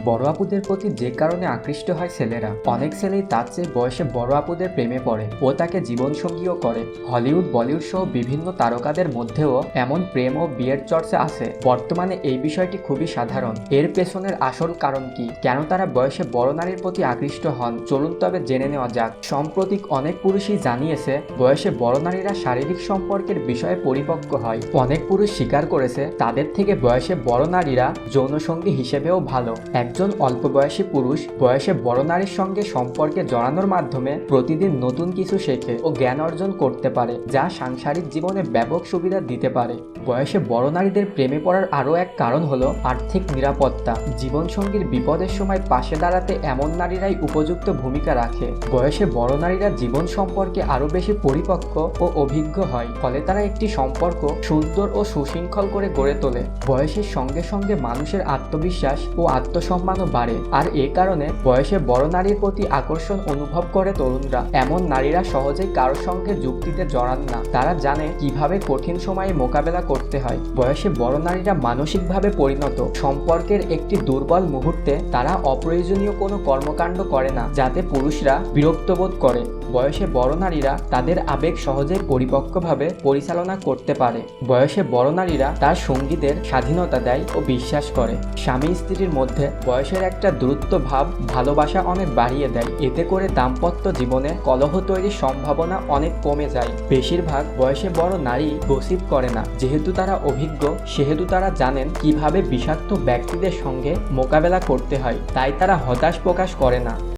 বড় আপুদের প্রতি যে কারণে আকৃষ্ট হয় ছেলেরা, অনেক ছেলেই তার চেয়ে বয়সে বড় আপুদের প্রেমে পড়ে ও তাকে জীবনসঙ্গীও করে। হলিউড, বলিউড সহ বিভিন্ন তারকাদের মধ্যেও এমন প্রেম ও বিয়ের চর্চা আছে। বর্তমানে এই বিষয়টি খুবই সাধারণ। এর পেছনের আসল কারণ কি, কেন তারা বয়সে বড় নারীর প্রতি আকৃষ্ট হন, চলুন তবে জেনে নেওয়া যাক। সাম্প্রতিক অনেক পুরুষই জানিয়েছে বয়সে বড় নারীরা শারীরিক সম্পর্কের বিষয়ে পরিপক্ক হয়। অনেক পুরুষ স্বীকার করেছে তাদের থেকে বয়সে বড় নারীরা যৌনসঙ্গী হিসেবেও ভালো। একজন অল্প বয়সী পুরুষ বয়সে বড় নারীর সঙ্গে সম্পর্কে জড়ানোর মাধ্যমে প্রতিদিন নতুন কিছু শেখে ও জ্ঞান অর্জন করতে পারে, যা সাংসারিক জীবনে ব্যাপক সুবিধা দিতে পারে। বয়সে বড় নারীদের প্রেমে পড়ার আরও এক কারণ হলো আর্থিক নিরাপত্তা। জীবনসঙ্গীর বিপদের সময় পাশে দাঁড়াতে এমন নারীরাই উপযুক্ত ভূমিকা রাখে। বয়সে বড় নারীরা জীবন সম্পর্কে আরও বেশি পরিপক্ক ও অভিজ্ঞ হয়, ফলে তারা একটি সম্পর্ক সুন্দর ও সুশৃঙ্খল করে গড়ে তোলে। বয়সের সঙ্গে সঙ্গে মানুষের আত্মবিশ্বাস ও আত্মসম্মানও বাড়ে, আর এ কারণে বয়সে বড় নারীর প্রতি আকর্ষণ অনুভব করে তরুণরা। এমন নারীরা সহজেই কারোর সঙ্গে যুক্তিতে জড়ান না, তারা জানে কিভাবে কঠিন সময়ে মোকাবেলা করতে হয়। বয়সে বড় নারীরা মানসিকভাবে পরিণত। সম্পর্কের একটি দুর্বল মুহূর্তে তারা অপ্রয়োজনীয় কোনো কর্মকাণ্ড করে না যাতে পুরুষরা বিরক্তবোধ করে। বয়সে বড় নারীরা তাদের আবেগ সহজেই পরিপক্কভাবে পরিচালনা করতে পারে। বয়সে বড় নারীরা তার সঙ্গীদের স্বাধীনতা দেয় ও বিশ্বাস করে। স্বামী স্ত্রীর মধ্যে বয়সের একটা দূরত্ব ভাব ভালোবাসা অনেক বাড়িয়ে দেয়। এতে করে দাম্পত্য জীবনে কলহ তৈরির সম্ভাবনা অনেক কমে যায়। বেশিরভাগ বয়সে বড় নারী গসিপ করে না, যেহেতু তারা অভিজ্ঞ সেহেতু তারা জানেন কিভাবে বিষাক্ত ব্যক্তিদের সঙ্গে মোকাবেলা করতে হয়, তাই তারা হতাশ প্রকাশ করে না।